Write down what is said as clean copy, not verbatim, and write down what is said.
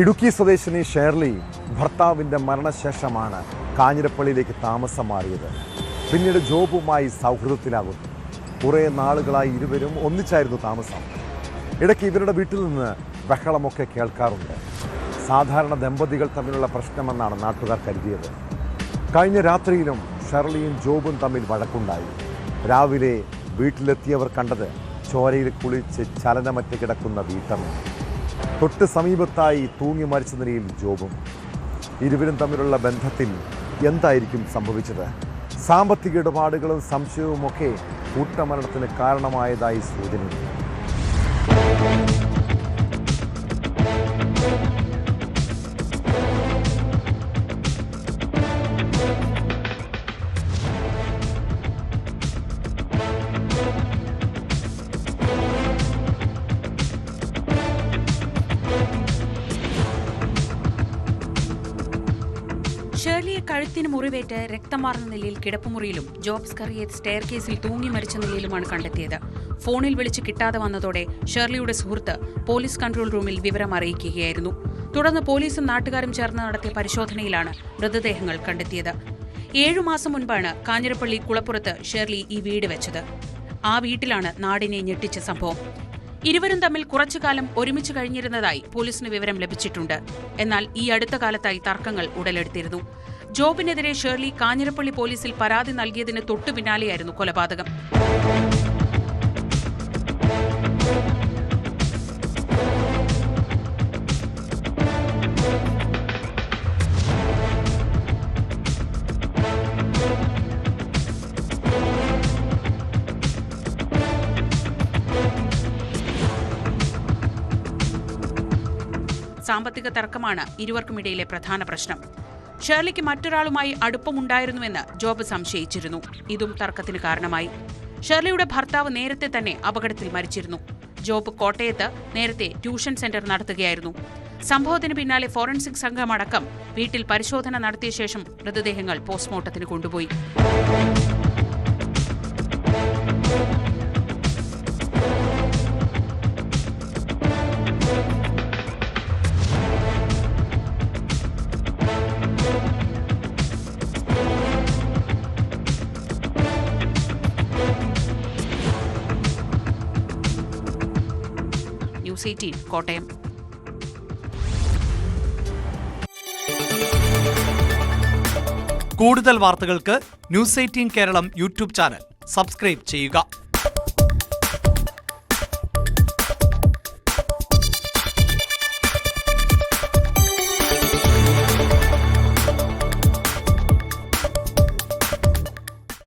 ഇടുക്കി സ്വദേശിനി ഷേർലി ഭർത്താവിൻ്റെ മരണശേഷമാണ് കാഞ്ഞിരപ്പള്ളിയിലേക്ക് താമസം മാറിയത്. പിന്നീട് ജോബുമായി സൗഹൃദത്തിലാകുന്നു. കുറേ നാളുകളായി ഇരുവരും ഒന്നിച്ചായിരുന്നു താമസം. ഇടയ്ക്ക് ഇവരുടെ വീട്ടിൽ നിന്ന് ബഹളമൊക്കെ കേൾക്കാറുണ്ട്. സാധാരണ ദമ്പതികൾ തമ്മിലുള്ള പ്രശ്നമെന്നാണ് നാട്ടുകാർ കരുതിയത്. കഴിഞ്ഞ രാത്രിയിലും ഷേർലിയും ജോബും തമ്മിൽ വഴക്കുണ്ടായി. രാവിലെ വീട്ടിലെത്തിയവർ കണ്ടത് ചോരയിൽ കുളിച്ച് ചലനമറ്റ് കിടക്കുന്ന വീട്ടമ്മ. തൊട്ട് സമീപത്തായി തൂങ്ങി മരിച്ച നിലയിൽ ജോബും. ഇരുവരും തമ്മിലുള്ള ബന്ധത്തിൽ എന്തായിരിക്കും സംഭവിച്ചത്? സാമ്പത്തിക ഇടപാടുകളും സംശയവുമൊക്കെ കൂട്ടമരണത്തിന് കാരണമായതായി സൂചനയുണ്ട്. ഷേർലിയെ കഴുത്തിന് മുറിവേറ്റ് രക്തം വാർന്ന നിലയിൽ കിടപ്പുമുറിയിലും ജോബ്സ് കറിയത്ത് സ്റ്റെയർ കേസിൽ തൂങ്ങി മരിച്ച നിലയിലുമാണ് കണ്ടെത്തിയത്. ഫോണിൽ വിളിച്ച് കിട്ടാതെ വന്നതോടെ ഷേർലിയുടെ സുഹൃത്ത് പോലീസ് കൺട്രോൾ റൂമിൽ വിവരം അറിയിക്കുകയായിരുന്നു. തുടർന്ന് പോലീസും നാട്ടുകാരും ചേർന്ന് നടത്തിയ പരിശോധനയിലാണ് മൃതദേഹങ്ങൾ കണ്ടെത്തിയത്. 7 മാസം മുൻപാണ് കാഞ്ഞിരപ്പള്ളി കുളപ്പുറത്ത് ഷേർലി ഈ വീട് വെച്ചത്. ആ വീട്ടിലാണ് നാടിനെ ഞെട്ടിച്ച സംഭവം. ഇരുവരും തമ്മിൽ കുറച്ചുകാലം ഒരുമിച്ച് കഴിഞ്ഞിരുന്നതായി പോലീസിന് വിവരം ലഭിച്ചിട്ടുണ്ട്. എന്നാൽ ഈ അടുത്ത കാലത്തായി തർക്കങ്ങൾ ഉടലെടുത്തിരുന്നു. ജോബിനെതിരെ ഷേർലി കാഞ്ഞിരപ്പള്ളി പോലീസിൽ പരാതി നൽകിയതിന് തൊട്ടു പിന്നാലെയായിരുന്നു കൊലപാതകം. സാമ്പത്തിക തർക്കമാണ് ഇരുവർക്കുമിടയിലെ പ്രധാന പ്രശ്നം. ഷേർലിക്ക് മറ്റൊരാളുമായി അടുപ്പമുണ്ടായിരുന്നുവെന്ന് ജോബ് സംശയിച്ചിരുന്നു. ഇതും തർക്കത്തിന് കാരണമായി. ഷേർലിയുടെ ഭർത്താവ് നേരത്തെ തന്നെ അപകടത്തിൽ മരിച്ചിരുന്നു. ജോബ് കോട്ടയത്ത് നേരത്തെ ട്യൂഷൻ സെന്റർ നടത്തുകയായിരുന്നു. സംഭവത്തിന് പിന്നാലെ ഫോറൻസിക് സംഘമടക്കം വീട്ടിൽ പരിശോധന നടത്തിയ ശേഷം മൃതദേഹങ്ങൾ പോസ്റ്റ്മോർട്ടത്തിന് കൊണ്ടുപോയി. ന്യൂസ് 18 കോട്ടയം. കൂടുതൽ വാർത്തകൾക്ക് news 18 Keralam YouTube channel subscribe ചെയ്യുക.